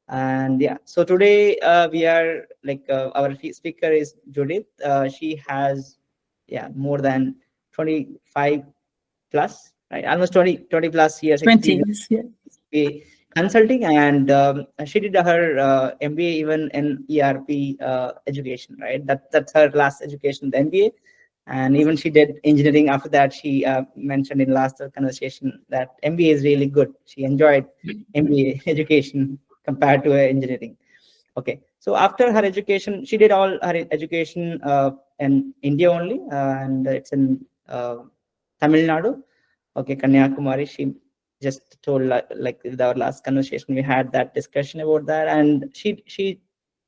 And yeah, so today we are like our speaker is Judith. She has more than 25 plus, right? Almost 20 plus years 20 experience years, yeah. in consulting, and she did her MBA even in ERP education, right? That's her last education, the MBA. And even she did engineering after that. She mentioned in last conversation that MBA is really good. She enjoyed MBA education compared to engineering. Okay, so after her education, she did all her education in India only, and it's in Tamil Nadu. Okay, Kanyakumari. She just told like with our last conversation, we had that discussion about that, and she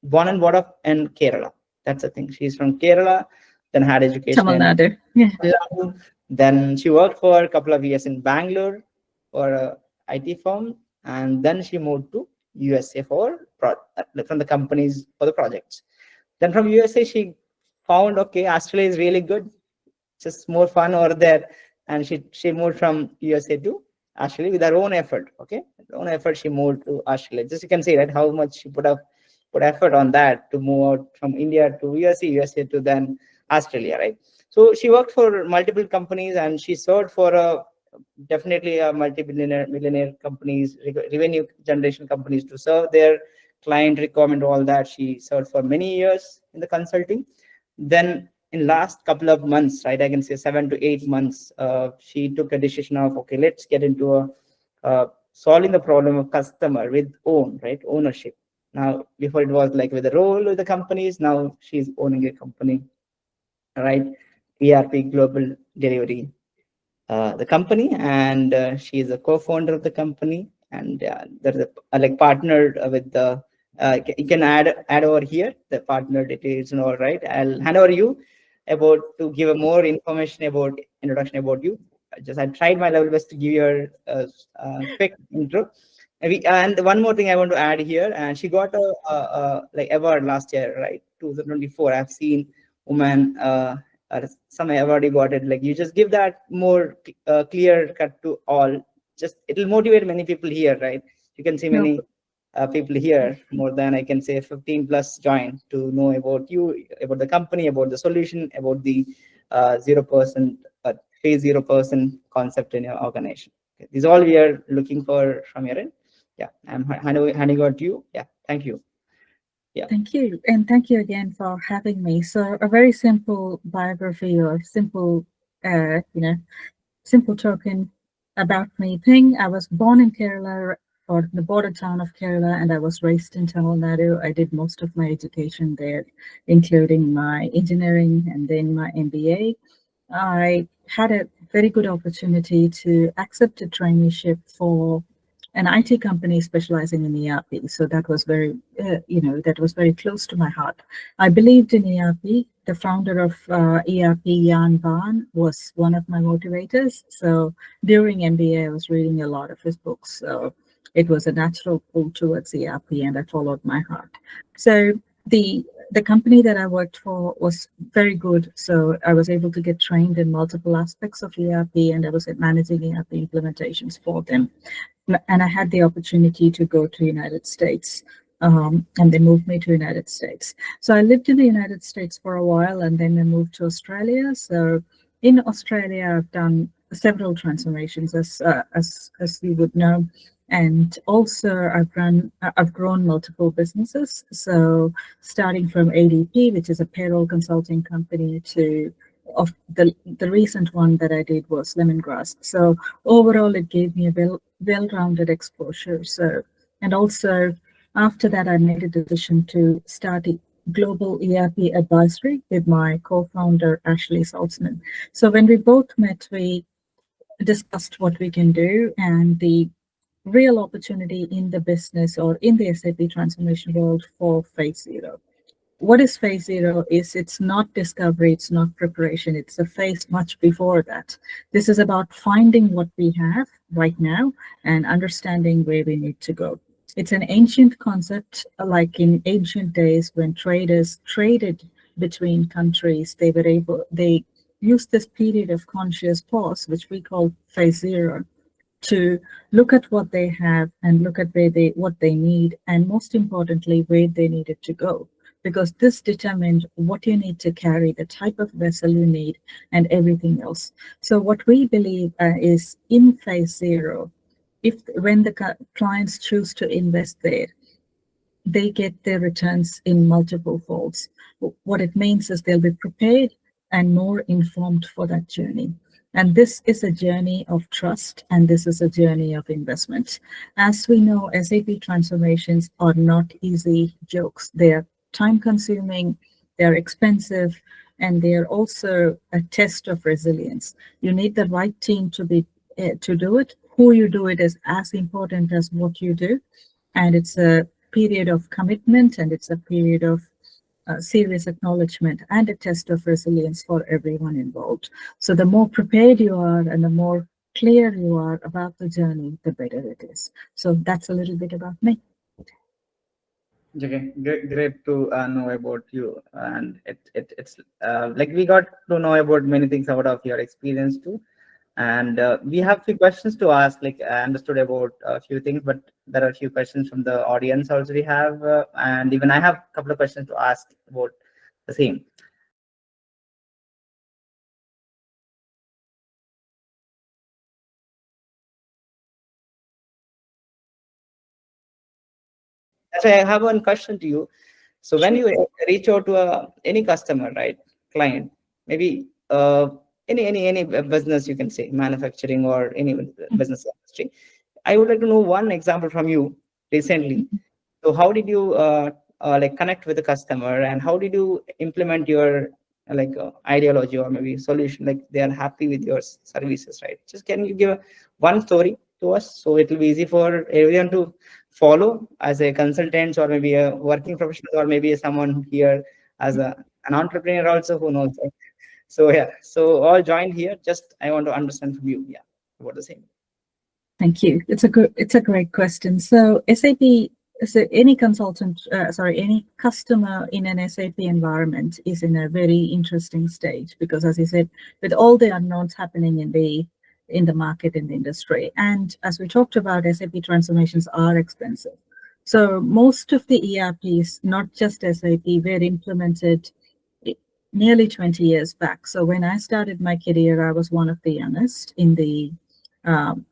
born and brought up in Kerala. That's the thing. She's from Kerala, then had education Tamil in Nadu, yeah. Tamil Nadu. Then she worked for a couple of years in Bangalore for a IT firm, and then she moved to USA for from the companies for the projects. Then from USA, she found okay, Australia is really good, just more fun over there, and she moved from USA to Australia with her own effort. Okay, her own effort, she moved to Australia. Just you can see right how much she put effort on that to move out from India to USA to then Australia, right? So she worked for multiple companies, and she served for a definitely a multi-billionaire millionaire companies, revenue generation companies to serve their client requirement, all that. She served for many years in the consulting. Then in last couple of months, right, I can say 7 to 8 months, she took a decision of okay, let's get into solving the problem of customer with right, ownership. Now before it was like with the role with the companies, now she's owning a company, right? ERP Global Delivery, the company, and she is a co-founder of the company, and there's a like partnered with the you can add over here the partner details and all, right? I'll hand over you about to give a more information about introduction about you. I tried my level best to give you a quick intro. And one more thing I want to add here, and she got a like award last year, right? 2024. I've seen women some have already got it. Like you just give that more clear cut to all. Just it'll motivate many people here, right? You can see No. many people here, more than I can say 15 plus join to know about you, about the company, about the solution, about the 0% phase 0% concept in your organization. Okay. These all we are looking for from your end. Yeah, I'm handing over to you. Yeah, thank you. Yeah. Thank you. And thank you again for having me. So a very simple biography or simple, simple token about me thing. I was born in Kerala or the border town of Kerala, and I was raised in Tamil Nadu. I did most of my education there, including my engineering and then my MBA. I had a very good opportunity to accept a traineeship for an IT company specializing in ERP. So that was that was very close to my heart. I believed in ERP. The founder of ERP, Jan Baan, was one of my motivators. So during MBA, I was reading a lot of his books. So it was a natural pull towards ERP, and I followed my heart. So the company that I worked for was very good. So I was able to get trained in multiple aspects of ERP, and I was managing ERP implementations for them. And I had the opportunity to go to United States, and they moved me to United States. So I lived in the United States for a while, and then I moved to Australia. So in Australia, I've done several transformations, as you would know. And also I've grown multiple businesses. So starting from ADP, which is a payroll consulting company, to of the recent one that I did was Lemongrass. So overall, it gave me a well-rounded exposure. So, and also after that, I made a decision to start a Global ERP Advisory with my co-founder, Ashley Saltzman. So when we both met, we discussed what we can do, and the real opportunity in the business or in the SAP transformation world for phase zero. What is phase zero is it's not discovery, it's not preparation, it's a phase much before that. This is about finding what we have right now and understanding where we need to go. It's an ancient concept, like in ancient days when traders traded between countries, they used this period of conscious pause, which we call phase zero, to look at what they have and look at what they need, and most importantly, where they need it to go. Because this determined what you need to carry, the type of vessel you need, and everything else. So what we believe is in phase zero, if when the clients choose to invest there, they get their returns in multiple folds. What it means is they'll be prepared and more informed for that journey. And this is a journey of trust, and this is a journey of investment. As we know, SAP transformations are not easy jokes. They're time consuming, they're expensive, and they're also a test of resilience. You need the right team to do it. Who you do it is as important as what you do. And it's a period of commitment, and it's a period of serious acknowledgement and a test of resilience for everyone involved. So the more prepared you are and the more clear you are about the journey, the better it is. So that's a little bit about me. Okay, great to know about you, and it's like we got to know about many things out of your experience too. And we have few questions to ask. Like I understood about a few things, but there are a few questions from the audience also we have, and even I have a couple of questions to ask about the same. So I have one question to you. So when you reach out to any customer, right, client, maybe any business, you can say manufacturing or any business industry, I would like to know one example from you recently. So how did you like connect with the customer, and how did you implement your like ideology or maybe solution, like they are happy with your services, right? Just can you give one story to us so it will be easy for everyone to follow as a consultant or maybe a working professional or maybe someone here as an entrepreneur also who knows, right? So yeah, so all joined here. Just I want to understand from you, yeah, about the same. Thank you. It's a great question. So SAP, so any consultant, any customer in an SAP environment is in a very interesting stage, because, as you said, with all the unknowns happening in the market, in the industry, and as we talked about, SAP transformations are expensive. So most of the ERPs, not just SAP, were implemented nearly 20 years back. So when I started my career, I was one of the youngest um,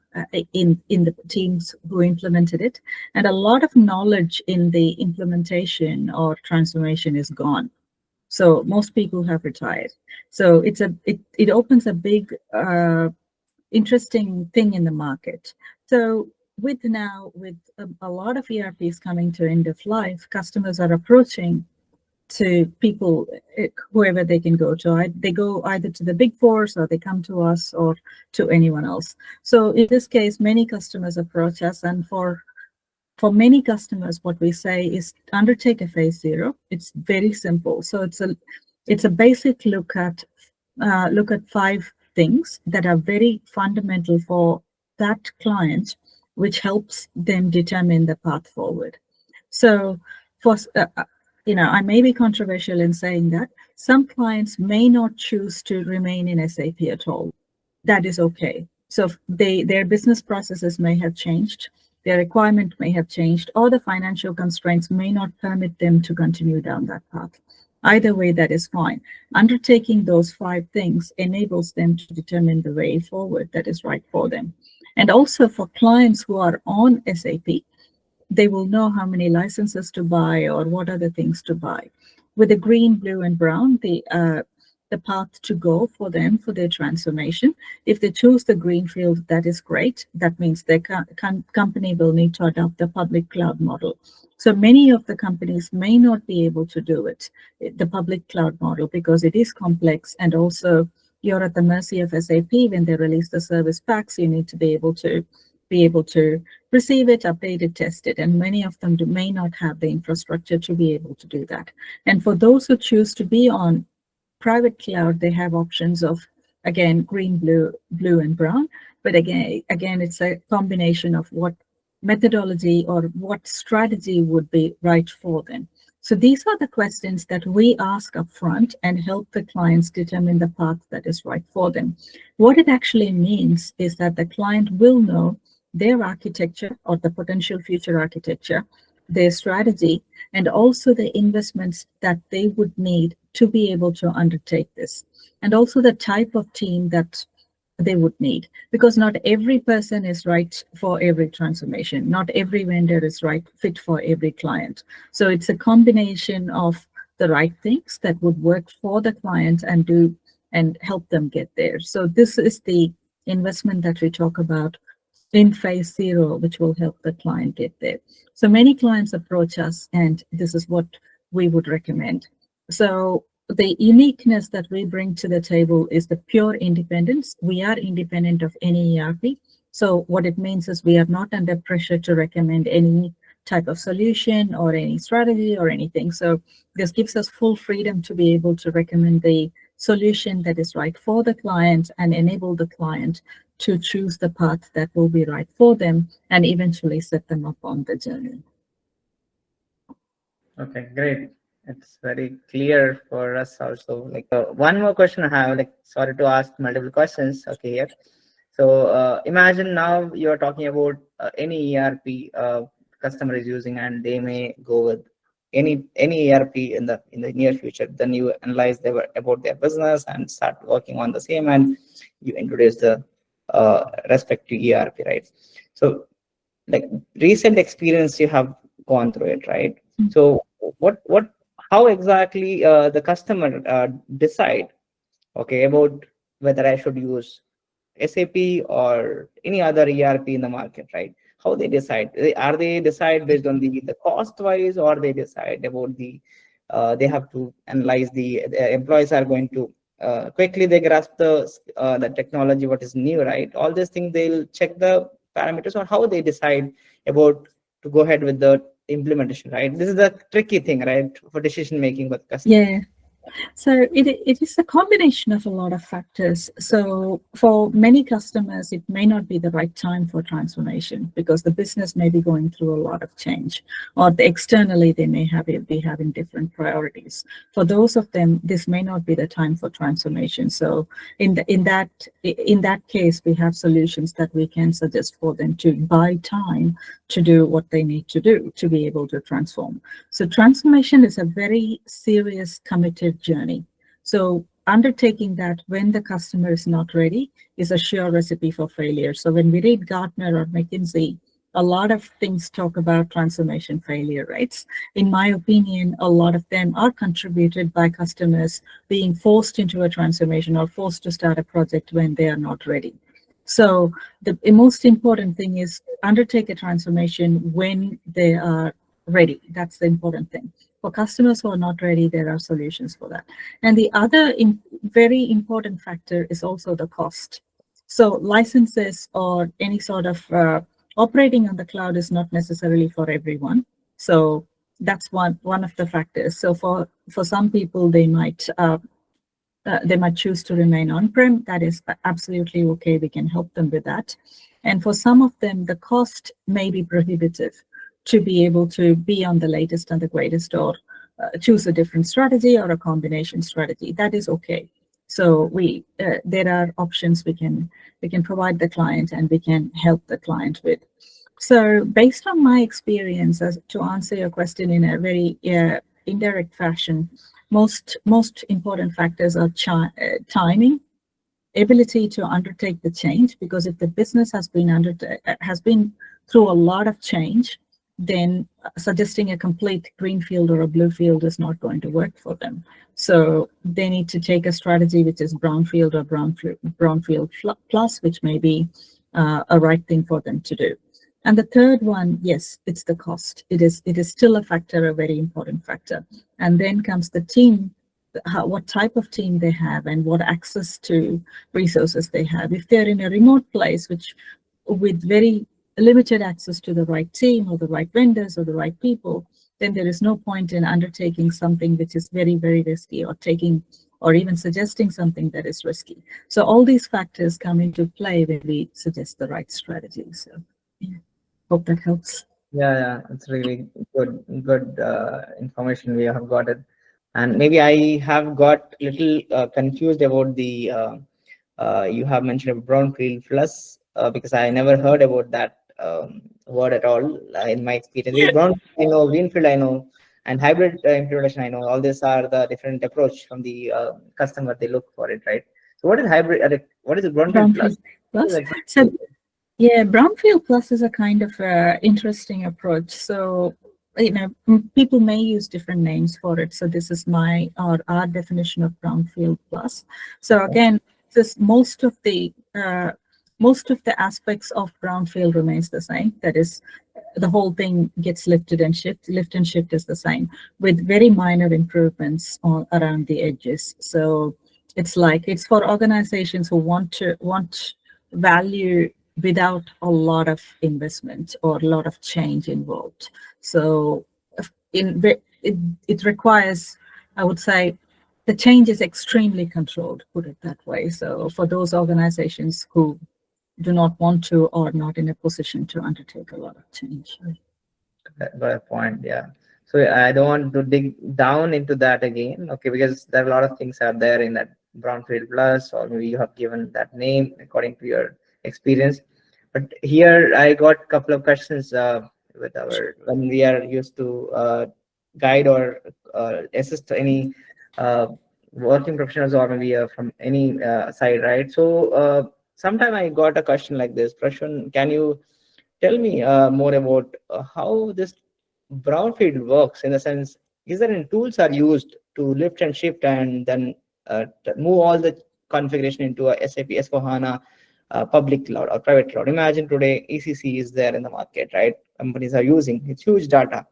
in the teams who implemented it, and a lot of knowledge in the implementation or transformation is gone. So most people have retired. So it opens a big interesting thing in the market. So with a lot of ERPs coming to end of life, customers are approaching to people, whoever they can go to. They go either to the big fours, or they come to us, or to anyone else. So in this case, many customers approach us, and for many customers, what we say is undertake a phase zero. It's very simple. So it's a basic look at 5 things that are very fundamental for that client, which helps them determine the path forward. So for I may be controversial in saying that some clients may not choose to remain in SAP at all. That is okay. So their business processes may have changed, their requirement may have changed, or the financial constraints may not permit them to continue down that path. Either way, that is fine. Undertaking those 5 things enables them to determine the way forward that is right for them. And also for clients who are on SAP, they will know how many licenses to buy or what other things to buy. With the green, blue, and brown, the path to go for them for their transformation. If they choose the green field, that is great. That means their company will need to adopt the public cloud model. So many of the companies may not be able to do it, the public cloud model, because it is complex, and also you're at the mercy of SAP when they release the service packs. You need to be able to receive it, update it, test it, and many of them may not have the infrastructure to be able to do that. And for those who choose to be on private cloud, they have options of, again, green, blue, and brown. But again, it's a combination of what methodology or what strategy would be right for them. So these are the questions that we ask upfront and help the clients determine the path that is right for them. What it actually means is that the client will know their architecture or the potential future architecture, their strategy, and also the investments that they would need to be able to undertake this, and also the type of team that they would need, because not every person is right for every transformation, not every vendor is right fit for every client. So it's a combination of the right things that would work for the client and do and help them get there. So this is the investment that we talk about in phase 0, which will help the client get there. So many clients approach us, and this is what we would recommend. So the uniqueness that we bring to the table is the pure independence. We are independent of any ERP. So what it means is we are not under pressure to recommend any type of solution or any strategy or anything. So this gives us full freedom to be able to recommend the solution that is right for the client and enable the client to choose the path that will be right for them and eventually set them up on the journey. Okay, great. It's very clear for us also. Like one more question I have, like sorry to ask multiple questions. Okay, here. So imagine now you're talking about any ERP customer is using, and they may go with any ERP in the near future. Then you analyze about their business and start working on the same, and you introduce the respective ERP, right? So like recent experience you have gone through it, right? So how exactly the customer decide, okay, about whether I should use SAP or any other ERP in the market, right? How they decide? Are they decide based on the cost wise, or they decide about they have to analyze the employees are going to quickly they grasp the technology, what is new, right? All these things they'll check the parameters, or how they decide about to go ahead with the implementation, right? This is the tricky thing, right, for decision making with customers. Yeah. So it is a combination of a lot of factors. So for many customers, it may not be the right time for transformation because the business may be going through a lot of change, or externally they may be having different priorities. For those of them, this may not be the time for transformation. So in that case, we have solutions that we can suggest for them to buy time to do what they need to do to be able to transform. So transformation is a very serious, committed journey. So undertaking that when the customer is not ready is a sure recipe for failure. So when we read Gartner or McKinsey, a lot of things talk about transformation failure rates. In my opinion, a lot of them are contributed by customers being forced into a transformation or forced to start a project when they are not ready. So the most important thing is undertake a transformation when they are ready. That's the important thing. For customers who are not ready, there are solutions for that. And the other very important factor is also the cost. So licenses or any sort of operating on the cloud is not necessarily for everyone. So that's one of the factors. So for some people, they might choose to remain on-prem. That is absolutely okay. We can help them with that. And for some of them, the cost may be prohibitive to be able to be on the latest and the greatest, or choose a different strategy or a combination strategy. That is okay. So there are options we can provide the client and we can help the client with. So based on my experience, to answer your question in a very indirect fashion, most important factors are timing, ability to undertake the change, because if the business has been through a lot of change, then suggesting a complete greenfield or a bluefield is not going to work for them. So they need to take a strategy which is brownfield or brownfield plus, which may be a right thing for them to do. And the third one, yes, it's the cost. It is still a factor, a very important factor. And then comes the team, what type of team they have and what access to resources they have. If they're in a remote place, with very limited access to the right team or the right vendors or the right people, then there is no point in undertaking something which is very, very risky, or even suggesting something that is risky. So all these factors come into play when we suggest the right strategy. So yeah, hope that helps. Yeah, it's really good information we have got it. And maybe I have got little confused about the you have mentioned brownfield plus because I never heard about that word at all in my experience. Because brown, I know, greenfield, I know, and hybrid implementation, I know. All these are the different approach from the customer they look for it, right? So what is hybrid? What is it? Brownfield plus? Brownfield What is Plus. So exactly? yeah, Brownfield Plus is a kind of interesting approach. So, people may use different names for it. So this is my or our definition of Brownfield Plus. So Okay. again, this most of the aspects of Brownfield remains the same. That is, the whole thing gets lifted and shift. Lift and shift is the same, with very minor improvements around the edges. So it's for organizations who want value without a lot of investment or a lot of change involved. So it requires, I would say, the change is extremely controlled, put it that way. So for those organizations who do not want to or not in a position to undertake a lot of change. Got a point. Yeah. So I don't want to dig down into that again. Okay, because there are a lot of things out there in that brownfield plus, or maybe you have given that name according to your experience. But here I got a couple of questions with our when we are used to guide or assist any uh, working professionals or maybe from any side, right? So sometime I got a question like this. Prashun, can you tell me more about how this brownfield works in the sense, is there any tools are used to lift and shift and then to move all the configuration into a SAP S4HANA public cloud or private cloud? Imagine today ECC is there in the market, right? Companies are using it's huge data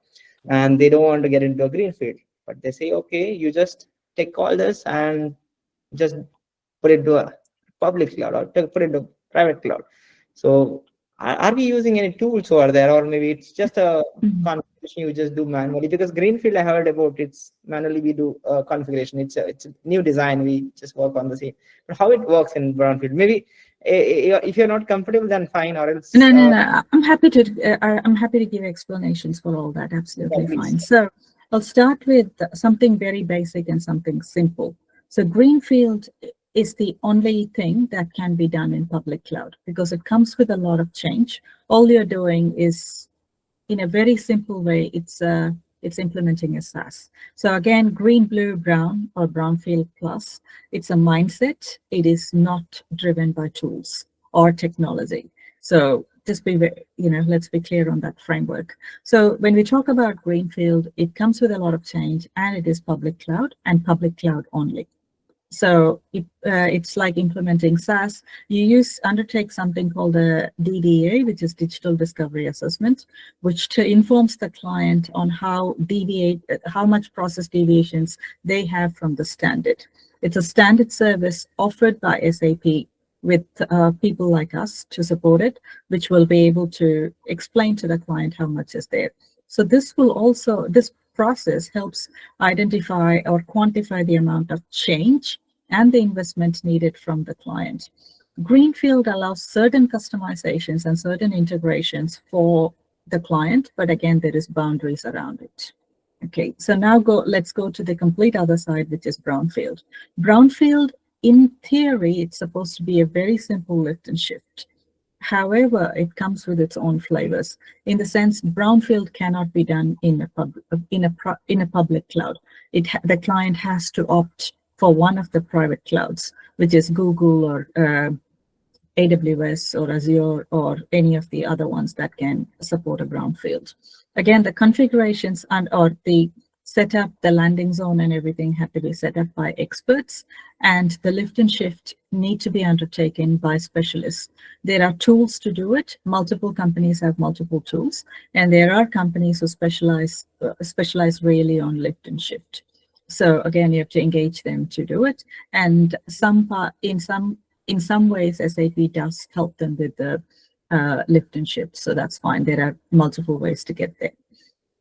and they don't want to get into a greenfield, but they say, okay, you just take all this and just put it to a public cloud or put it to private cloud. So are we using any tools over there, or maybe it's just a Mhm. configuration you just do manually? Because greenfield I heard about it's manually we do configuration. It's a new design. We just work on the same. But how it works in brownfield? Maybe if you're not comfortable, then fine, or else No. I'm happy to give explanations for all that. yeah, Absolutely please. fine. So I'll start with something very basic and something simple. So Greenfield is the only thing that can be done in public cloud because it comes with a lot of change. All you're doing is, in a very simple way, it's implementing a SaaS. So again, green, blue, brown, or brownfield plus, it's a mindset. It is not driven by tools or technology. So just let's be clear on that framework. So when we talk about greenfield, it comes with a lot of change, and it is public cloud and public cloud only. So it's like implementing SaaS. You undertake something called a DDA, which is Digital Discovery Assessment, which informs the client on how much process deviations they have from the standard. It's a standard service offered by SAP with people like us to support it, which will be able to explain to the client how much is there. So this process helps identify or quantify the amount of change and the investment needed from the client. Greenfield allows certain customizations and certain integrations for the client, but again, there is boundaries around it. Okay, so now let's go to the complete other side, which is brownfield. Brownfield, in theory, it's supposed to be a very simple lift and shift. However, it comes with its own flavors. In the sense, brownfield cannot be done in a public cloud. The client has to opt for one of the private clouds, which is Google or AWS or Azure or any of the other ones that can support a brownfield. Again, the configurations or the setup, the landing zone and everything have to be set up by experts, and the lift and shift need to be undertaken by specialists. There are tools to do it. Multiple companies have multiple tools, and there are companies who specialize really on lift and shift. So again, you have to engage them to do it. And in some ways, SAP does help them with the lift and shift. So that's fine. There are multiple ways to get there.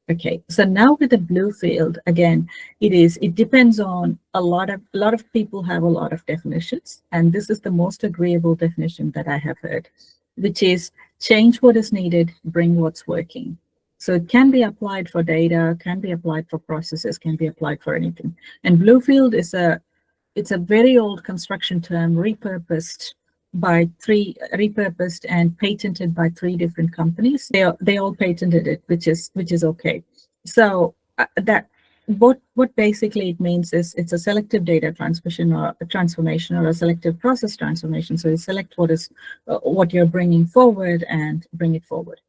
Okay, so now with the Bluefield, again, it depends on a lot of people have a lot of definitions, and this is the most agreeable definition that I have heard, which is change what is needed, bring what's working. So it can be applied for data, can be applied for processes, can be applied for anything. And Bluefield it's a very old construction term, repurposed and patented by 3 different companies. They all patented it, which is okay. So that what basically it means is it's a selective data transmission or a transformation or a selective process transformation. So you select what you're bringing forward and bring it forward.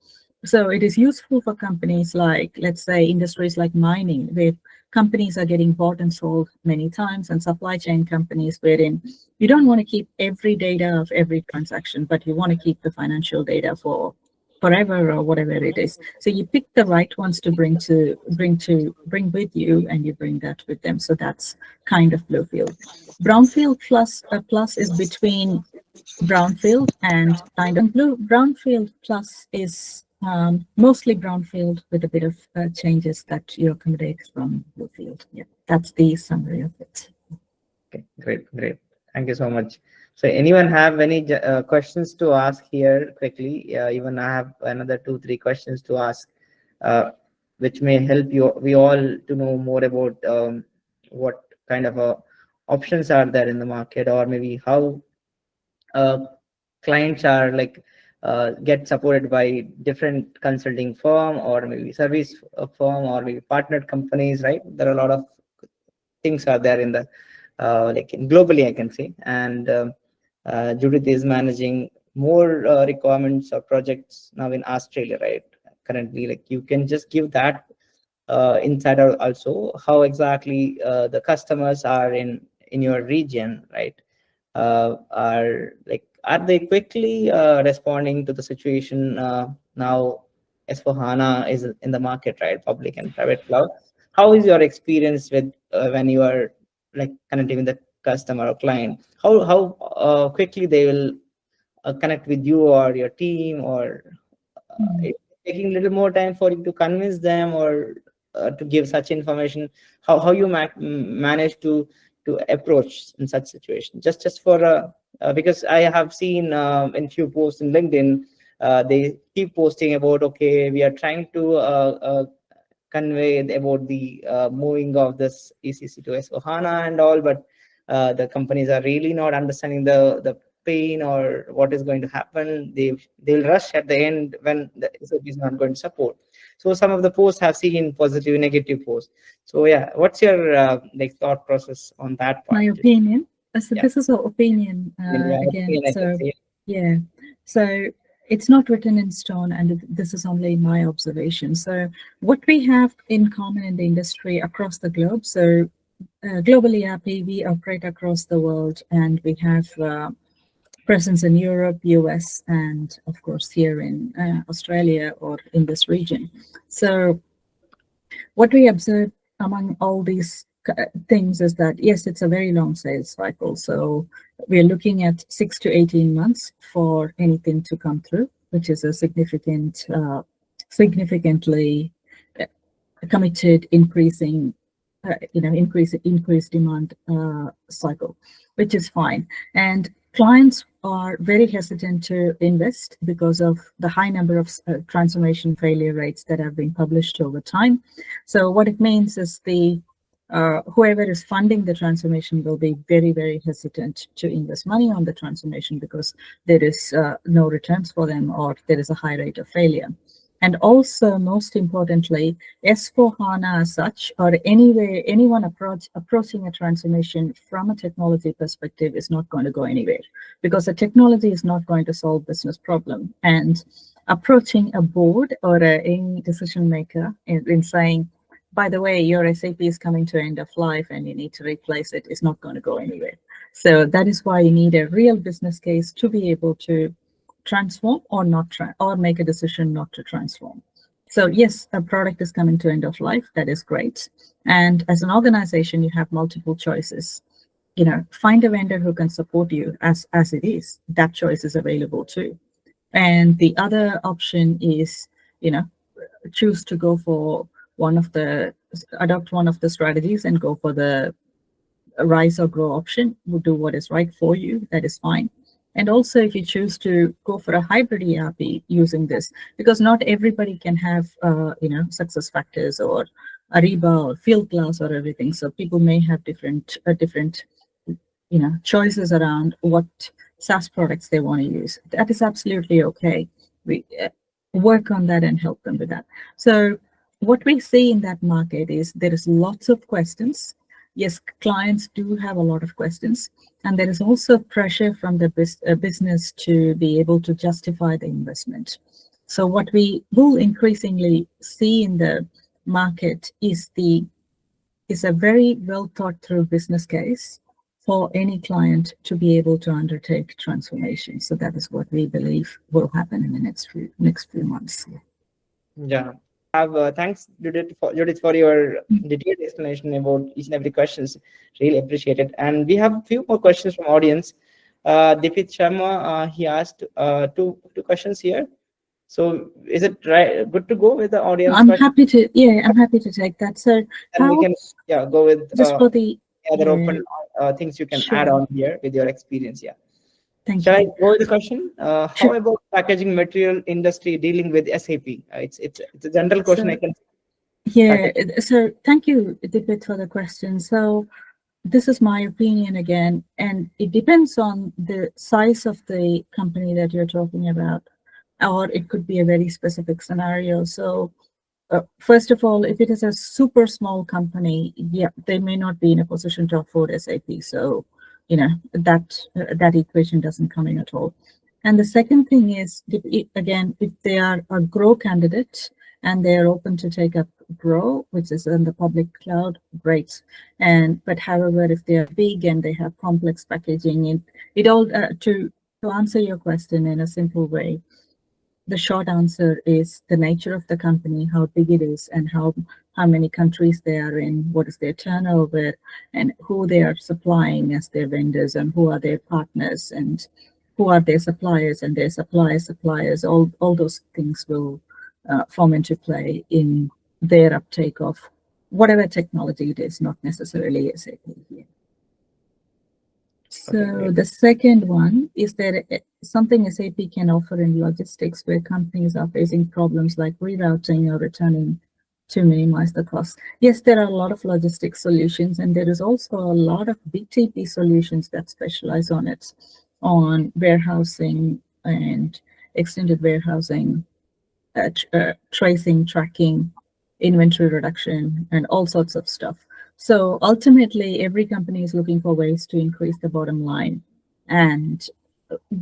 So it is useful for companies like, let's say, industries like mining, where companies are getting bought and sold many times, and supply chain companies wherein you don't want to keep every data of every transaction, but you want to keep the financial data for forever or whatever it is. So you pick the right ones to bring with you, and you bring that with them. So that's kind of Bluefield. Brownfield plus is between brownfield and kind of brownfield plus is mostly brownfield with a bit of changes that you accommodate from Bluefield. Yeah, that's the summary of it. Okay, great. Thank you so much. So anyone have any questions to ask here quickly? Even I have another 2-3 questions to ask, which may help we all to know more about what kind of options are there in the market, or maybe how clients are like get supported by different consulting firm, or maybe service firm, or maybe partnered companies, right? There are a lot of things are there in the like globally, I can say. And Judith is managing more requirements or projects now in Australia, right? Currently, like you can just give that insight also, how exactly the customers are in your region, right? Are they quickly responding to the situation now? S/4HANA is in the market, right? Public and private cloud. How is your experience with when you are like connecting with the customer or client? How quickly they will connect with you or your team, or it's taking a little more time for you to convince them, or to give such information? How you manage to approach in such situation? Just for because I have seen in few posts in LinkedIn, they keep posting about, okay, we are trying to convey about the moving of this ECC to S/4HANA and all, but the companies are really not understanding the pain or what is going to happen. They'll rush at the end when the SAP is not going to support. So some of the posts have seen positive, negative posts. So yeah, what's your like thought process on that part? My opinion. So Yeah. this is an opinion again. Opinion, I So can say. yeah, so it's not written in stone, and this is only my observation. So what we have in common in the industry across the globe. So Global ERP, we operate across the world, and we have presence in Europe, US, and of course here in Australia or in this region. So what we observe among all these things is that, yes, it's a very long sales cycle. So we're looking at 6 to 18 months for anything to come through, which is a significantly committed increasing increased demand cycle, which is fine. And clients are very hesitant to invest because of the high number of transformation failure rates that have been published over time. So what it means is whoever is funding the transformation will be very, very hesitant to invest money on the transformation because there is no returns for them, or there is a high rate of failure. And also, most importantly, S/4HANA as such, or anyone approaching a transformation from a technology perspective is not going to go anywhere, because the technology is not going to solve business problem. And approaching a board or any decision maker in saying, by the way, your SAP is coming to end of life and you need to replace it, is not going to go anywhere. So that is why you need a real business case to be able to transform or not or make a decision not to transform. So yes, a product is coming to end of life. That is great. And as an organization, you have multiple choices. Find a vendor who can support you as it is. That choice is available too. And the other option is, choose to go for adopt one of the strategies and go for the rise or grow option. Will do what is right for you. That is fine. And also, if you choose to go for a hybrid ERP using this, because not everybody can have, success factors or Ariba or field glass or everything. So people may have different choices around what SaaS products they want to use. That is absolutely okay. We work on that and help them with that. So what we see in that market is there is lots of questions. Yes, clients do have a lot of questions, and there is also pressure from the business to be able to justify the investment. So what we will increasingly see in the market is a very well thought through business case for any client to be able to undertake transformation. So that is what we believe will happen in the next few months. Yeah. Thanks, Judith, for your detailed explanation about each and every questions. Really appreciate it. And we have a few more questions from audience. Dipit Sharma, he asked two questions here. So is it right? Good to go with the audience I'm question? happy to, I'm happy to take that. So And we can go with just for the other open things you can add on here with your experience. Yeah. Thank Shall I you. go with the question? How about packaging material industry dealing with SAP? It's a general question. I can. Yeah. So thank you, Dipit, for the question. So this is my opinion again, and it depends on the size of the company that you're talking about, or it could be a very specific scenario. So first of all, if it is a super small company, yeah, they may not be in a position to afford SAP. So, that equation doesn't come in at all. And the second thing is, again, if they are a grow candidate and they are open to take up grow, which is in the public cloud, great. But however, if they are big and they have complex packaging, it all to answer your question in a simple way, the short answer is the nature of the company, how big it is, and how many countries they are in, what is their turnover, and who they are supplying as their vendors, and who are their partners, and who are their suppliers, and their suppliers. All those things will form into play in their uptake of whatever technology it is, not necessarily SAP here. So the second one is there something SAP can offer in logistics where companies are facing problems like rerouting or returning to minimize the cost? Yes, there are a lot of logistics solutions, and there is also a lot of BTP solutions that specialize on it, on warehousing and extended warehousing, tracing, tracking, inventory reduction, and all sorts of stuff. So ultimately, every company is looking for ways to increase the bottom line and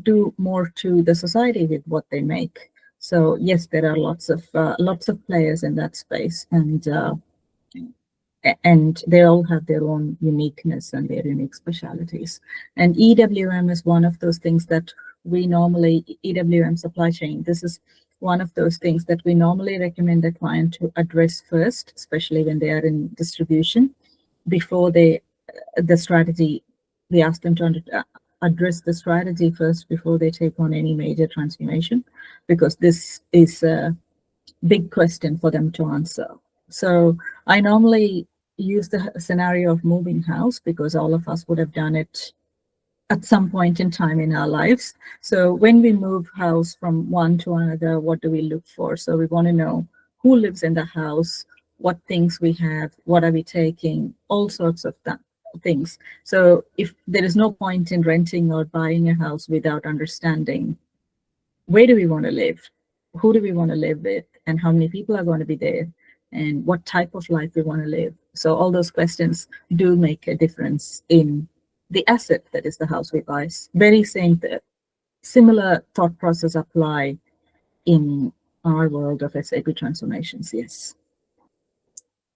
do more to the society with what they make. So yes, there are lots of players in that space, and they all have their own uniqueness and their unique specialities. And EWM is one of those things that we normally, EWM supply chain, this is one of those things that we normally recommend the client to address first, especially when they are in distribution, before the strategy. We ask them to address the strategy first before they take on any major transformation, because this is a big question for them to answer. So I normally use the scenario of moving house, because all of us would have done it at some point in time in our lives. So when we move house from one to another, what do we look for? So we want to know who lives in the house, what things we have, what are we taking, all sorts of things. So if there is no point in renting or buying a house without understanding where do we want to live, who do we want to live with, and how many people are going to be there, and what type of life we want to live. So all those questions do make a difference in the asset that is the house we buy. Very similar thought process apply in our world of SAP transformations. Yes.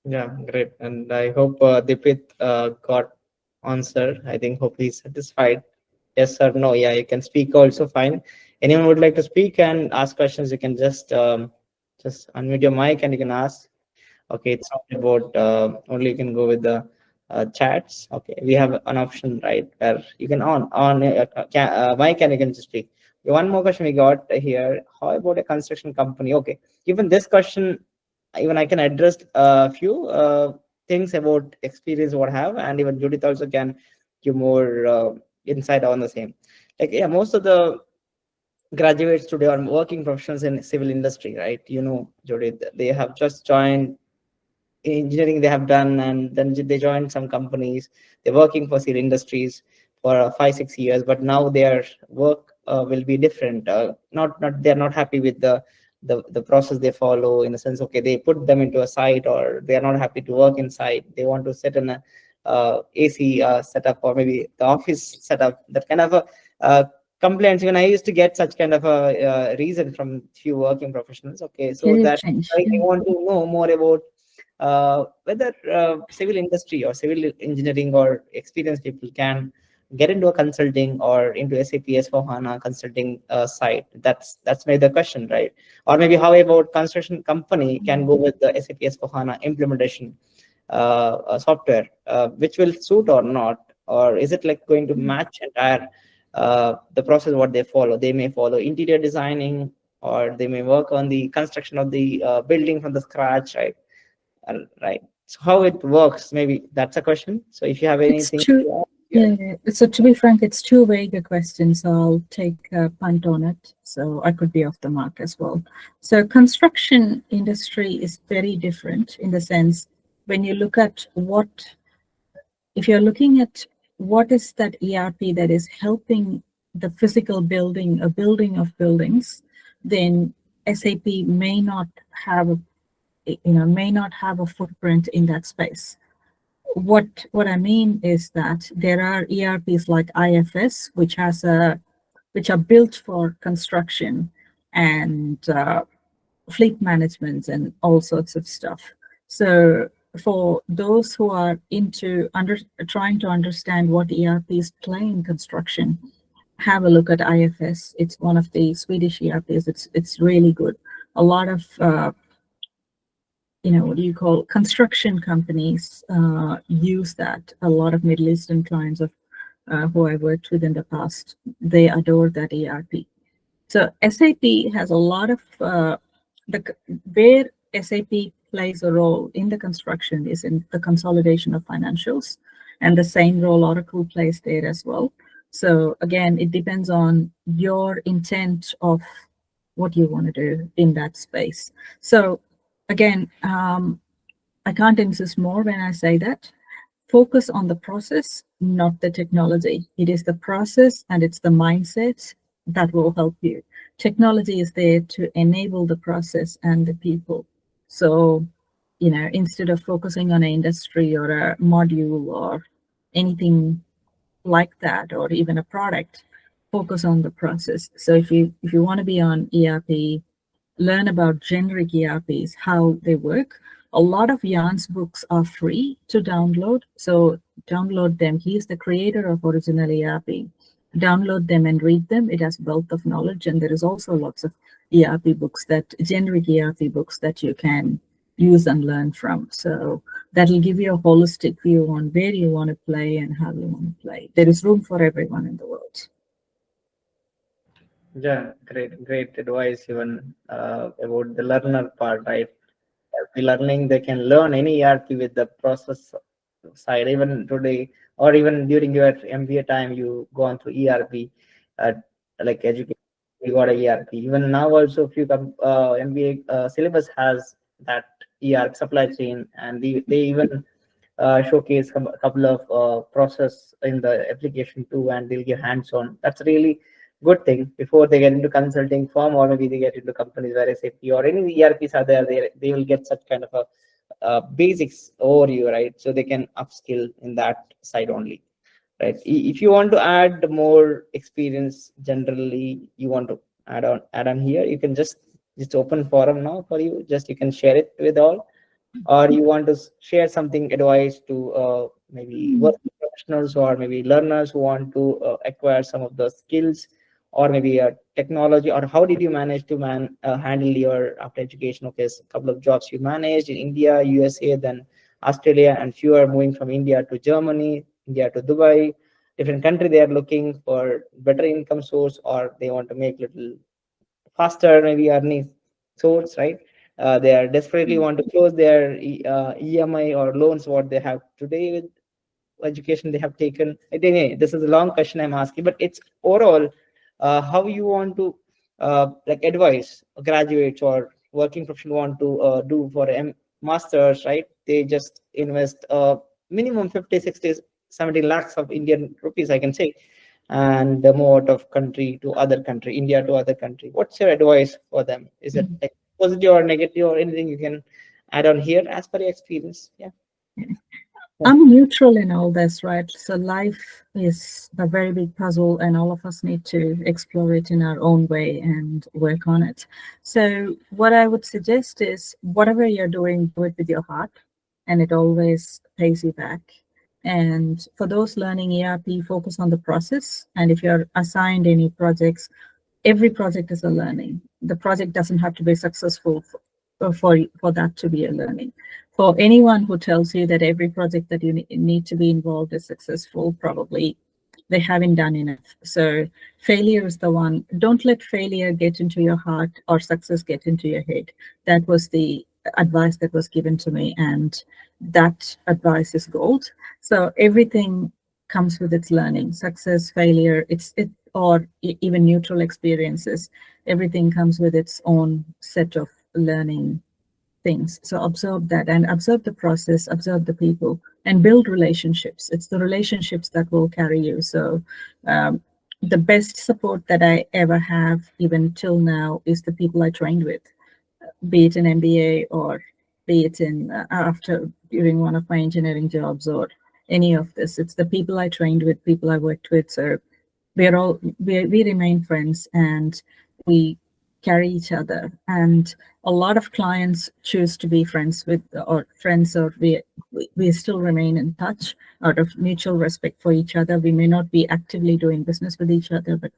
Yeah, great. And I hope Dipit got answer. I think hope he's satisfied. Yes or no? Yeah, you can speak also fine. Anyone would like to speak and ask questions, you can just unmute your mic and you can ask. Okay, it's not about only you can go with the chats. Okay, we have an option, right, where you can on mic and you can just speak. One more question we got here. How about a construction company? Okay, even this question, even I can address a few things about experience what I have, and even Judith also can give more insight on the same. like, yeah, most of the graduates today are working professionals in civil industry, right? Judith, they have just joined engineering, they have done, and then they joined some companies. They're working for civil industries for 5 6 years, but now their work will be different. Not they're not happy with the process they follow, in the sense, okay, they put them into a site, or they are not happy to work inside. They want to sit in a AC setup, or maybe the office setup. That kind of a complaints. Even I used to get such kind of a reason from few working professionals. Okay, so Career that change. I want to know more about whether civil industry or civil engineering or experienced people can get into a consulting or into SAP S/4HANA consulting site. That's maybe the question, right? Or maybe how about construction company can go with the SAP S/4HANA implementation software, which will suit or not, or is it like going to match entire the process what they follow? They may follow interior designing, or they may work on the construction of the building from the scratch, right? Right. So how it works, maybe that's a question. So if you have It's anything too, to add, yeah. yeah, yeah. So to be frank, it's too vague a question, so I'll take a punt on it. So I could be off the mark as well. So construction industry is very different in the sense when you look at what, if you're looking at what is that ERP that is helping the physical building, a building of buildings, then SAP may not have a, may not have a footprint in that space. What I mean is that there are ERPs like IFS, which are built for construction and fleet management and all sorts of stuff. So for those who are into trying to understand what ERPs play in construction, have a look at IFS. It's one of the Swedish ERPs. It's really good. A lot of what do you call, construction companies use that. A lot of Middle Eastern clients of who I worked with in the past, they adore that ERP. So SAP has a lot of where SAP plays a role in the construction is in the consolidation of financials, and the same role Oracle plays there as well. So again, it depends on your intent of what you want to do in that space. So again, I can't insist more when I say that. Focus on the process, not the technology. It is the process and it's the mindset that will help you. Technology is there to enable the process and the people. So, instead of focusing on an industry or a module or anything like that, or even a product, focus on the process. So if you want to be on ERP, learn about generic ERPs, how they work. A lot of Jan's books are free to download. So download them. He is the creator of original ERP. Download them and read them. It has wealth of knowledge. And there is also lots of ERP books, generic ERP books that you can use and learn from. So that'll give you a holistic view on where you want to play and how you want to play. There is room for everyone in the world. Yeah, great advice even about the learner part, right? The learning, they can learn any ERP with the process side. Even today, or even during your MBA time, you go on through ERP, uh, like education, you got a ERP. Even now, also, few MBA syllabus has that ERP supply chain, and they even showcase a couple of process in the application too, and they'll give hands-on. That's really good thing before they get into consulting firm, or maybe they get into companies where SAP or any ERPs are there. They will get such kind of a basics overview, right? So they can upskill in that side only, right? If you want to add more experience, generally you want to add on here, you can just open forum now for you. Just you can share it with all, or you want to share something advice to maybe working professionals, or maybe learners who want to acquire some of the skills, or maybe technology, or how did you manage to handle your after education? Okay, so a couple of jobs you managed in India, USA, then Australia, and few are moving from India to Germany, India to Dubai. Different country, they are looking for better income source, or they want to make little faster maybe earning source, right? They are desperately want to close their EMI or loans what they have today with, education they have taken? I think this is a long question I'm asking, but it's overall how you want to like advise graduates or working professional want to do for masters, right? They just invest minimum 50, 60, 70 lakhs of Indian rupees, I can say, and move out of country to other country, India to other country. What's your advice for them? Is it like positive or negative or anything you can add on here as per your experience? Yeah. I'm neutral in all this, right? So life is a very big puzzle, and all of us need to explore it in our own way and work on it. So what I would suggest is whatever you're doing, do it with your heart, and it always pays you back. And for those learning ERP, focus on the process. And if you're assigned any projects, every project is a learning. The project doesn't have to be successful for that to be a learning. For anyone who tells you that every project that you need to be involved is successful, probably they haven't done enough. So failure is the one. Don't let failure get into your heart or success get into your head. That was the advice that was given to me, and that advice is gold. So everything comes with its learning, success, failure, or even neutral experiences. Everything comes with its own set of learning things. So observe that and observe the process, observe the people, and build relationships. It's the relationships that will carry you. So the best support that I ever have, even till now, is the people I trained with, be it an MBA or be it in after during one of my engineering jobs or any of this. It's the people I trained with, people I worked with. So we remain friends, and we carry each other. And a lot of clients choose to be friends with or friends, or we still remain in touch out of mutual respect for each other. We may not be actively doing business with each other, but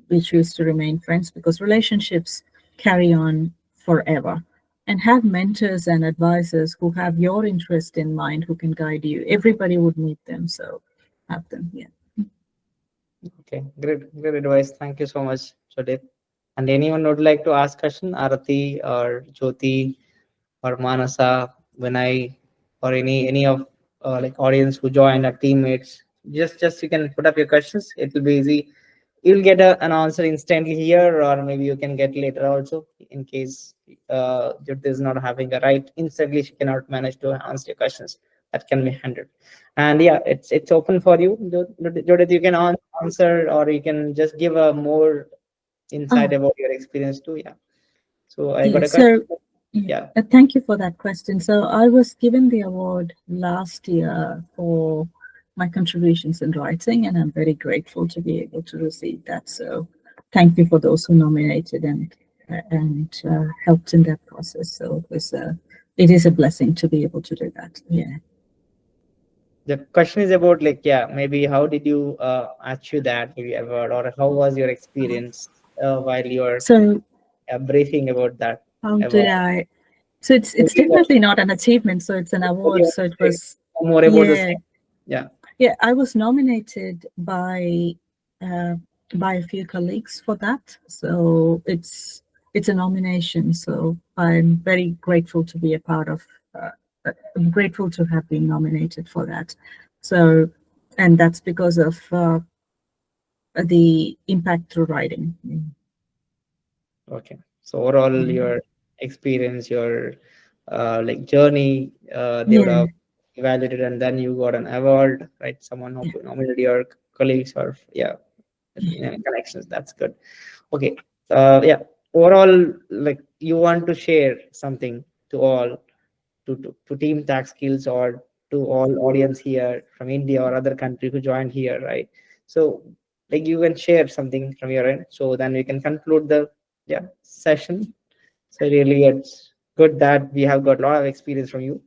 we choose to remain friends because relationships carry on forever. And have mentors and advisors who have your interest in mind, who can guide you. Everybody would need them, so have them. Yeah. Okay, great advice. Thank you so much, Judith. And anyone would like to ask question, Arati or Jyoti or Manasa, Vinay, or any of like audience who join our teammates, just you can put up your questions. It will be easy. You'll get an answer instantly here, or maybe you can get later also in case Jyoti is not having a right instantly. She cannot manage to answer your questions. That can be handled. And yeah, it's open for you, Judith. You can answer, or you can just give a more insight Oh, about your experience too. Yeah. So I got yeah. a question. So, yeah, Yeah. thank you for that question. So, I was given the award last year for my contributions in writing, and I'm very grateful to be able to receive that. So, thank you for those who nominated and helped in that process. So, it is a blessing to be able to do that. Yeah. The question is about like, yeah, maybe how did you achieve that maybe award, or how was your experience while you were So, briefing about that how did award? I? So it's Maybe definitely not an achievement. So it's an what you award. want So to it say was, more about the yeah. same. Yeah. Yeah, I was nominated by a few colleagues for that. So it's a nomination. So I'm very grateful to be a part of. I'm grateful to have been nominated for that. So, and that's because of the impact through writing. Okay. So overall, Yeah. your experience, your like journey, they would Yeah. have evaluated, and then you got an award, right? Someone who Yeah. nominated your colleagues, or yeah, Yeah. connections. That's good. Okay. Yeah. Overall, like you want to share something to all, to team TagSkills, or to all audience here from India or other country who joined here, right? So like you can share something from your end, so then we can conclude the session. So really, it's good that we have got a lot of experience from you.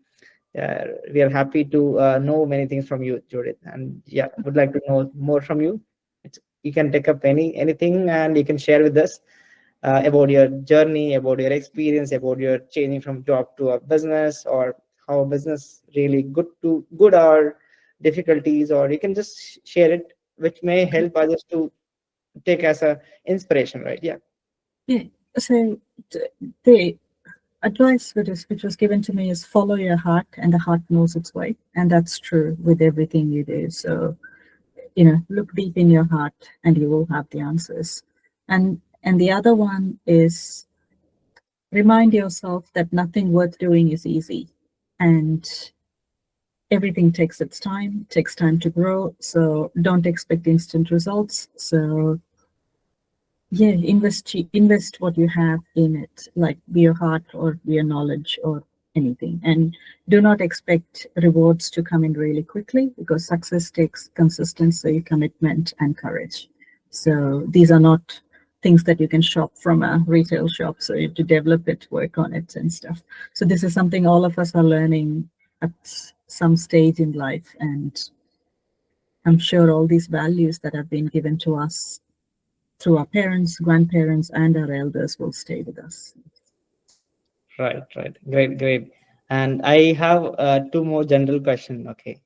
We are happy to know many things from you, Judith, and yeah, would like to know more from you. You can take up anything and you can share with us about your journey, about your experience, about your changing from job to a business, or how a business really good or difficulties, or you can just share it, which may help others to take as a inspiration, right? Yeah. Yeah. So the advice which was given to me is follow your heart, and the heart knows its way, and that's true with everything you do. So look deep in your heart, and you will have the answers. And the other one is remind yourself that nothing worth doing is easy, and everything takes time to grow. So don't expect instant results. So yeah, invest what you have in it, like be your heart or be your knowledge or anything, and do not expect rewards to come in really quickly, because success takes consistency, commitment, and courage. So these are not things that you can shop from a retail shop, so you have to develop it, work on it, and stuff. So this is something all of us are learning at some stage in life, and I'm sure all these values that have been given to us through our parents, grandparents, and our elders will stay with us. Right, right. Great, great. And I have two more general question. Okay.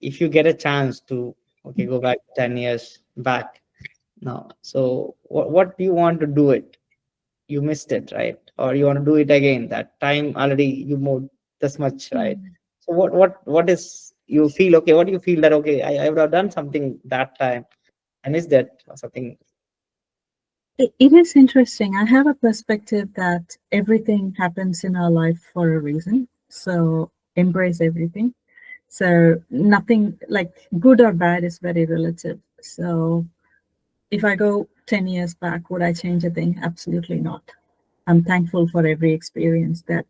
If you get a chance to, okay, go back 10 years back now. So what do you want to do it? You missed it, right? Or you want to do it again? That time already you moved this much, right? Mm. So what is you feel, okay, what do you feel that, okay, I would have done something that time. I missed that or something. It is interesting. I have a perspective that everything happens in our life for a reason. So embrace everything. So nothing like good or bad is very relative. So if I go 10 years back, would I change a thing? Absolutely not. I'm thankful for every experience that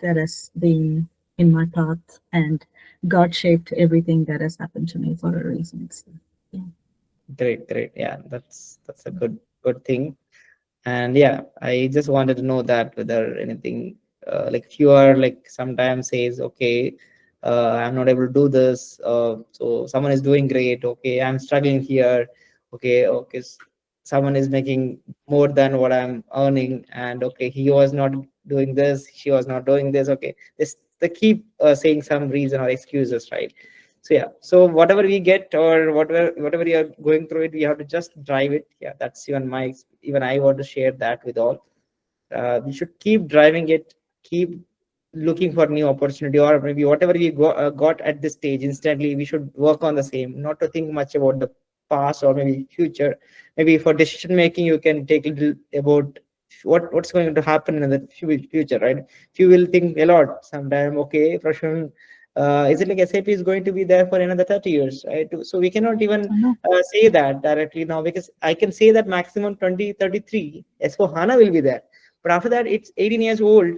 has been in my path, and God shaped everything that has happened to me for a reason. So, yeah. Great, great. Yeah, that's a good thing. And yeah, I just wanted to know that whether anything like if you are like sometimes says, okay, I'm not able to do this. So someone is doing great. Okay, I'm struggling here. Okay, okay, someone is making more than what I'm earning, and okay, he was not doing this, she was not doing this. Okay, this they keep saying some reason or excuses, right? So yeah, so whatever we get or whatever you are going through it, we have to just drive it. Yeah, that's even I want to share that with all. We should keep driving it, keep looking for new opportunity, or maybe whatever we got at this stage instantly, we should work on the same, not to think much about the past or maybe future. Maybe for decision making you can take a little about what's going to happen in the future, right? You will think a lot sometime, okay, Prashant, is it like SAP is going to be there for another 30 years, right? So we cannot even I know. say that directly now, because I can say that maximum 2033 S4 HANA will be there, but after that it's 18 years old.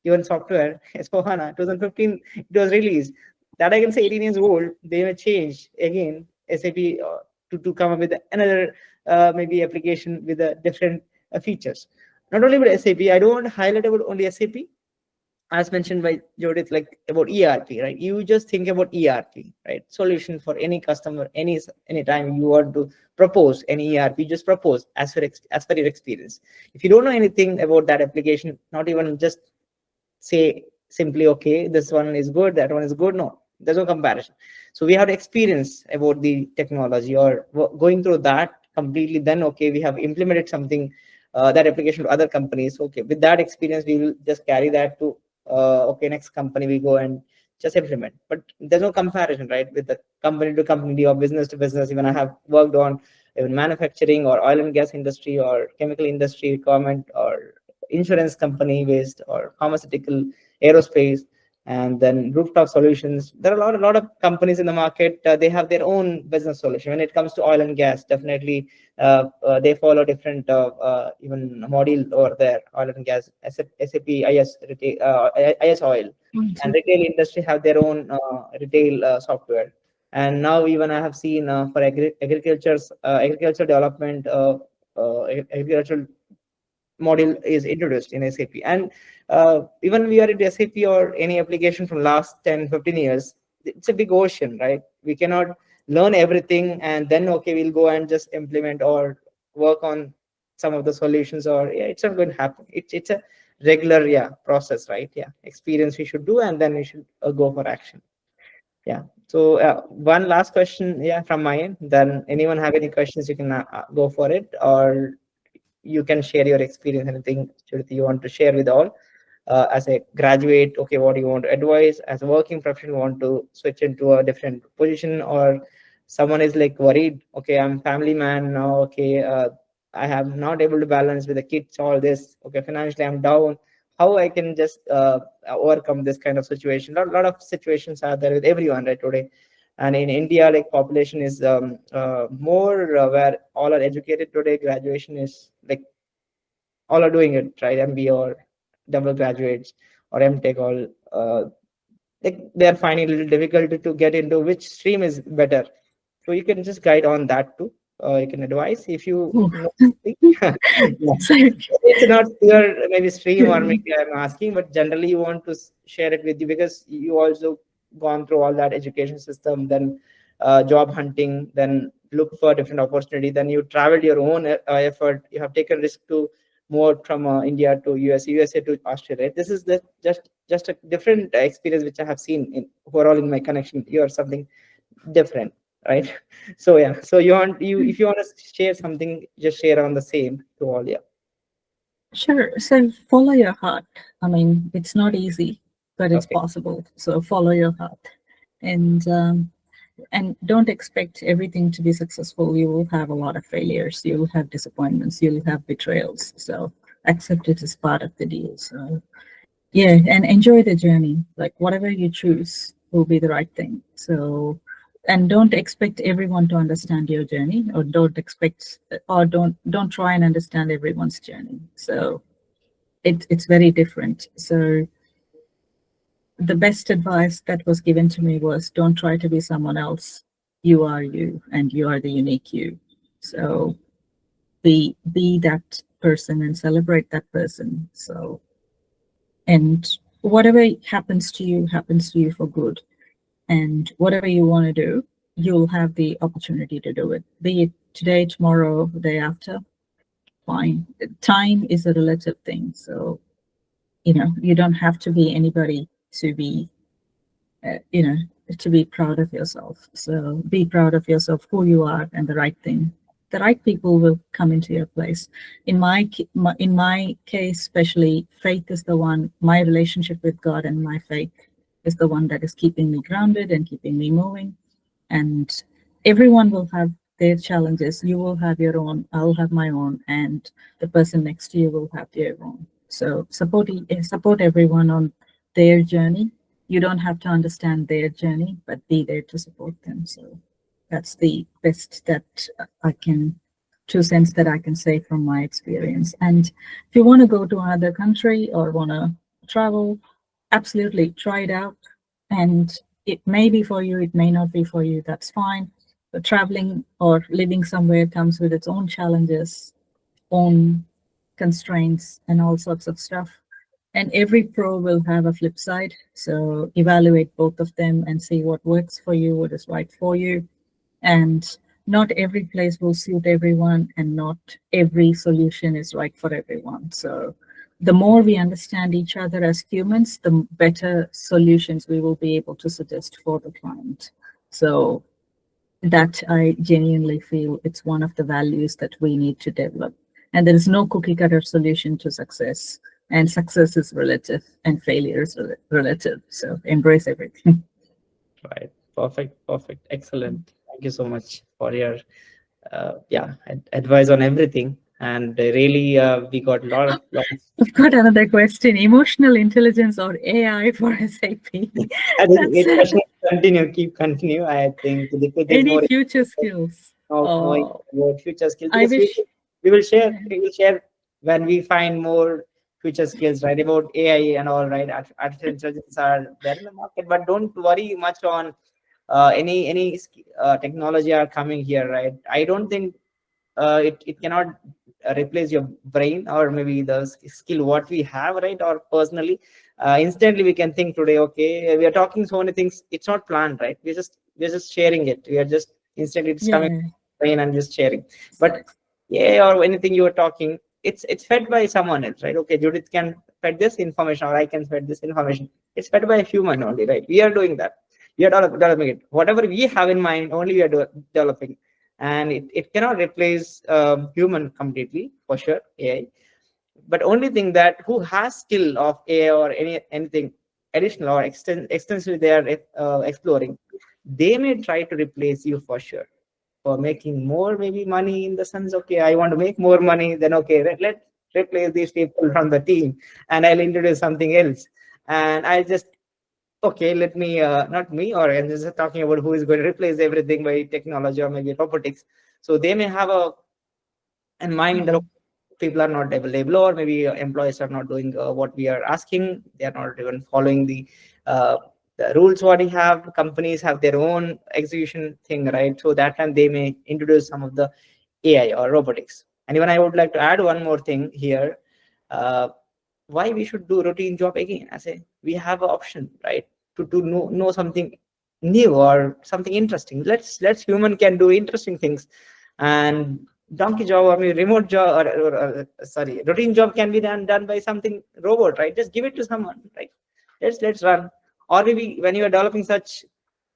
Even software S4 HANA 2015 it was released. That I can say 18 years old. They may change again SAP to come up with another maybe application with a different features. Not only with SAP, I don't want to highlight about only SAP, as mentioned by Judith, like about ERP, right? You just think about ERP, right? Solution for any customer, anytime you want to propose any ERP, just propose as per your experience. If you don't know anything about that application, not even just say simply, okay, this one is good, that one is good. No, there's no comparison. So we have experience about the technology or going through that completely. Then okay, we have implemented something, that application to other companies. Okay, with that experience, we will just carry that to okay, next company we go and just implement. But there's no comparison, right, with the company to company or business to business. Even I have worked on even manufacturing or oil and gas industry or chemical industry requirement or insurance company based or pharmaceutical, aerospace, and then rooftop solutions. There are a lot of companies in the market. They have their own business solution. When it comes to oil and gas, definitely they follow different even module over there. Oil and gas, SAP, IS oil, and retail industry have their own retail software. And now even I have seen for agriculture development, agricultural module is introduced in SAP. And even we are in SAP or any application from last 10-15 years, it's a big ocean, right? We cannot learn everything and then okay, we'll go and just implement or work on some of the solutions, or yeah, it's not going to happen. It's a regular, yeah, process, right? Yeah, experience we should do, and then we should go for action. Yeah. So one last question, yeah, from my end. Then anyone have any questions, you can go for it, or you can share your experience, anything Judith, you want to share with all. as a graduate, okay, what do you want to advise? As a working professional, want to switch into a different position, or someone is like worried, okay, I'm family man now, okay, I have not able to balance with the kids, all this, okay, financially I'm down. How I can just overcome this kind of situation? Lot of situations are there with everyone right today. And in India, like population is more where all are educated today. Graduation is like all are doing it, right? MBA or double graduates or MTech, all like they are finding it a little difficult to get into which stream is better. So you can just guide on that too. You can advise if you Oh, know something. Yeah. so, It's not your maybe stream, or yeah. maybe I'm asking, but generally you want to share it with you because you also gone through all that education system, then job hunting, then look for different opportunity, then you traveled your own effort. You have taken risk to move from India to USA to Australia. This is the just a different experience which I have seen in overall in my connection. You are something different, right? So yeah, so you if you want to share something, just share on the same to all. Yeah. Sure. So follow your heart. I mean, it's not easy, but it's Okay. possible. So follow your heart, and and don't expect everything to be successful. You will have a lot of failures. You will have disappointments. You will have betrayals. So accept it as part of the deal. So yeah, and enjoy the journey. Like whatever you choose will be the right thing. So, and don't expect everyone to understand your journey, or don't expect, or don't try and understand everyone's journey. So it's very different. So the best advice that was given to me was, don't try to be someone else. You are you, and you are the unique you. So be that person and celebrate that person. So, and whatever happens to you for good, and whatever you want to do, you'll have the opportunity to do it, be it today, tomorrow, the day after. Fine. Time is a relative thing, so you don't have to be anybody to be uh, you know to be proud of yourself. So be proud of yourself, who you are, and the right thing. The right people will come into your place. In my case, especially, faith is the one. My relationship with God and my faith is the one that is keeping me grounded and keeping me moving. And everyone will have their challenges. You will have your own, I'll have my own, and the person next to you will have their own. So support everyone on their journey. You don't have to understand their journey, but be there to support them. So that's the best that I can, 2 cents that I can say from my experience. And if you want to go to another country or want to travel, absolutely try it out. And it may be for you, it may not be for you, that's fine. But traveling or living somewhere comes with its own challenges, own constraints, and all sorts of stuff. And every pro will have a flip side. So evaluate both of them and see what works for you, what is right for you. And not every place will suit everyone, and not every solution is right for everyone. So the more we understand each other as humans, the better solutions we will be able to suggest for the client. So that I genuinely feel it's one of the values that we need to develop. And there is no cookie cutter solution to success. And success is relative, and failure is relative. So embrace everything. Right. Perfect. Excellent. Thank you so much for your advice on everything. And really, we got a lot of I've got another question. Emotional intelligence or AI for SAP? I think That's it question continue. I think because there's any more future skills. of knowing Oh, about future skills, I because wish. we will share when we find more future skills, right, about AI and all, right. Artificial intelligence are there in the market, but don't worry much on any technology are coming here, right. I don't think it cannot replace your brain, or maybe the skill what we have, right. Or personally, instantly we can think today, okay, we are talking so many things, it's not planned, right. We're just sharing it, we are just instantly it's coming Yeah, brain and just sharing. But exactly. yeah, or anything you are talking, it's fed by someone else, right. Okay, Judith can fed this information, or I can fed this information. It's fed by a human only, right. We are doing that. We are developing it, whatever we have in mind, only we are developing. And it cannot replace human completely, for sure, AI. But only thing that who has skill of AI or anything additional or extensively they are exploring, they may try to replace you for sure, for making more maybe money, in the sense, okay, I want to make more money, then okay, let's replace these people from the team, and I'll introduce something else, and I'll just, okay, let me not me, or I'm just talking about who is going to replace everything by technology or maybe robotics. So they may have a in mind that Mhm. people are not available, or maybe employees are not doing what we are asking, they are not even following uh, the rules what we have. Companies have their own execution thing, right? So that time they may introduce some of the AI or robotics. And even I would like to add one more thing here. uh, why we should do routine job again? I say we have an option, right, to know something new or something interesting. Let's human can do interesting things. And donkey job, I mean remote job, or sorry, routine job can be done by something robot, right? Just give it to someone, right? Let's run. Or maybe when you are developing such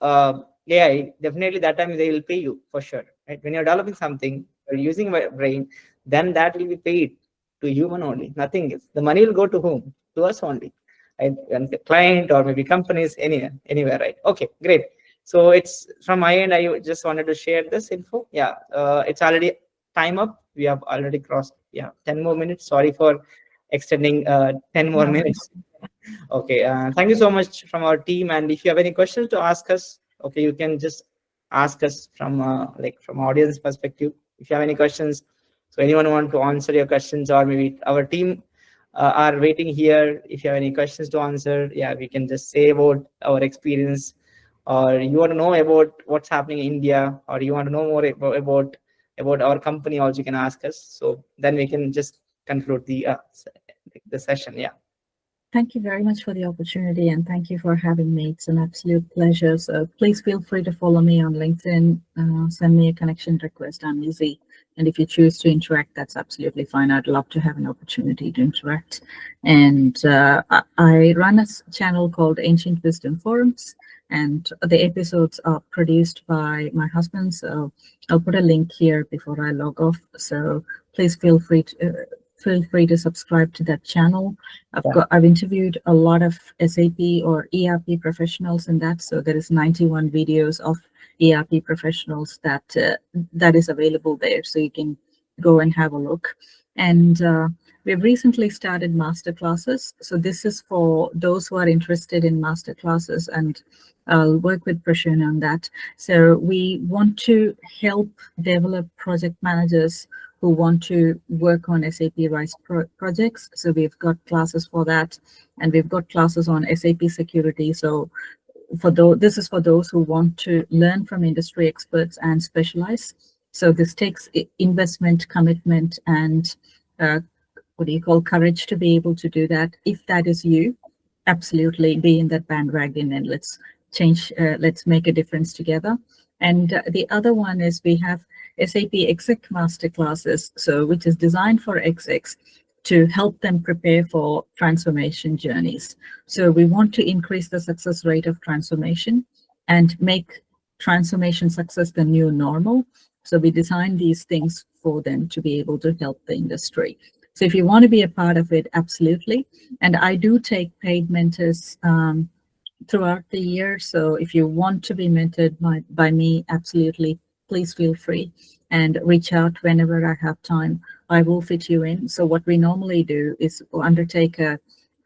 AI, definitely that time they will pay you for sure, right? When you're developing something, you're using my brain, then that will be paid to human only, nothing else. The money will go to whom? To us only, right? And the client or maybe companies, anywhere, right? Okay, great. So it's from my end. I just wanted to share this info. Yeah, it's already time up. We have already crossed, yeah, 10 more minutes. Sorry for extending 10 more No worries. minutes. Okay, thank you so much from our team. And if you have any questions to ask us, okay, you can just ask us from like from audience perspective. If you have any questions, so anyone want to answer your questions, or maybe our team are waiting here. If you have any questions to answer, yeah, we can just say about our experience, or you want to know about what's happening in India, or you want to know more about our company, also you can ask us. So then we can just conclude the session. Yeah. Thank you very much for the opportunity and thank you for having me. It's an absolute pleasure. So please feel free to follow me on LinkedIn, send me a connection request. I'm easy. And if you choose to interact, that's absolutely fine. I'd love to have an opportunity to interact. And I run a channel called Ancient Wisdom Forums, and the episodes are produced by my husband. So I'll put a link here before I log off. So please feel free to subscribe to that channel. I've interviewed a lot of SAP or ERP professionals in that, so there is 91 videos of ERP professionals that is available there, so you can go and have a look. And we've recently started master classes, so this is for those who are interested in master classes, and I'll work with Prashant on that. So we want to help develop project managers who want to work on SAP RISE projects. So we've got classes for that, and we've got classes on SAP security. So this is for those who want to learn from industry experts and specialize. So this takes investment, commitment, and uh, what do you call courage to be able to do that. If that is you, absolutely be in that bandwagon and let's make a difference together. And the other one is we have SAP exec master classes, so which is designed for execs to help them prepare for transformation journeys. So we want to increase the success rate of transformation and make transformation success the new normal. So we design these things for them to be able to help the industry. So if you want to be a part of it, absolutely. And I do take paid mentors throughout the year. So if you want to be mentored by me, absolutely, please feel free and reach out whenever I have time. I will fit you in. So what we normally do is undertake a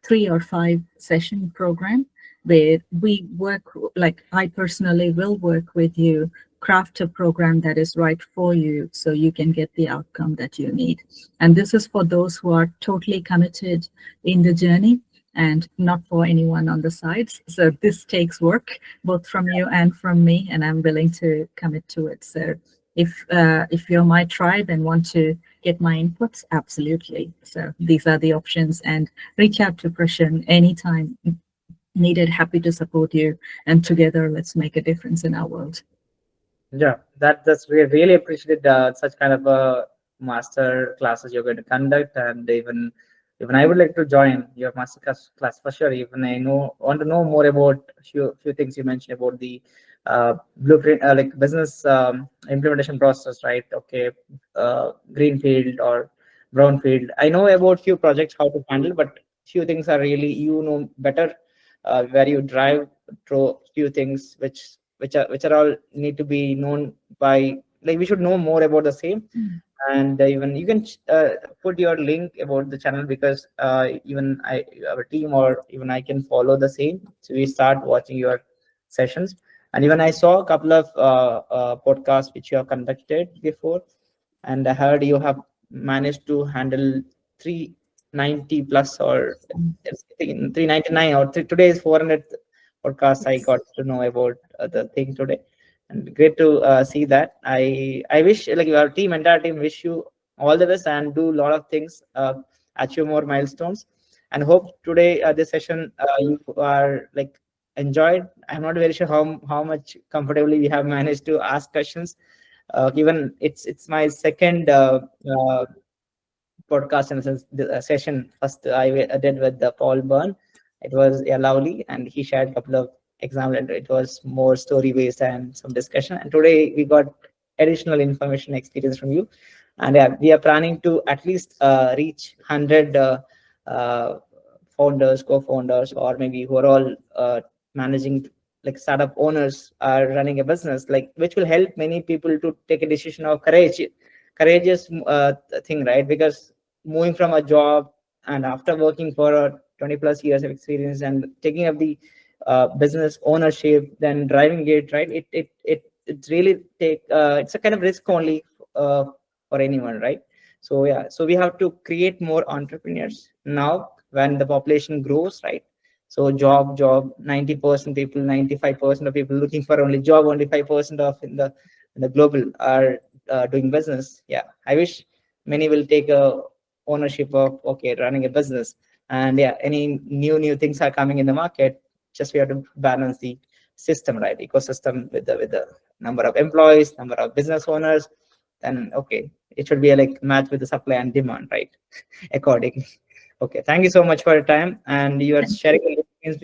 3 or 5 session program where we work, like I personally will work with you, craft a program that is right for you so you can get the outcome that you need. And this is for those who are totally committed in the journey and not for anyone on the sides. So this takes work both from you and from me, and I'm willing to commit to it. So if you're my tribe and want to get my inputs, absolutely. So these are the options, and reach out to Prashant anytime needed. Happy to support you, and together let's make a difference in our world. Yeah, that's really appreciated such kind of master classes you're going to conduct, and even I would like to join your master class for sure. Even I want to know more about few things you mentioned about the blueprint, like business implementation process, right? Okay, greenfield or brownfield. I know about few projects how to handle, but few things are really you know better, where you drive through few things which are all need to be known by, like we should know more about the same. And even you can put your link about the channel, because even I, our team, or even I can follow the same, so we start watching your sessions. And even I saw a couple of podcasts which you have conducted before, and I heard you have managed to handle 390 plus, or 399, or today is 400th podcast. I got to know about the thing today, and great to see that. I wish, like your team, entire team, wish you all the best and do a lot of things, achieve more milestones, and hope today this session you are like enjoyed. I'm not very sure how much comfortably we have managed to ask questions. Given it's my second podcast in a sense, the session. First I did with the Paul Byrne. It was, yeah, lovely, and he shared a couple of examples, and it was more story based and some discussion. And today we got additional information experience from you. And yeah, we are planning to at least reach 100 uh, founders, co-founders, or maybe who are all managing, like startup owners are running a business, like which will help many people to take a decision of courageous thing, right? Because moving from a job, and after working for 20 plus years of experience, and taking up the business ownership, then driving it, right? It's really take it's a kind of risk only uh, for anyone, right? So yeah, so we have to create more entrepreneurs now when the population grows, right? So job 90% people, 95% of people looking for only job, only 5% of in the global are doing business. Yeah, I wish many will take a ownership of, okay, running a business. And yeah, any new things are coming in the market, just we have to balance the system, right? Ecosystem with the number of employees, number of business owners. Then okay, it should be a like match with the supply and demand, right? Accordingly. Okay, thank you so much for your time, and you are sharing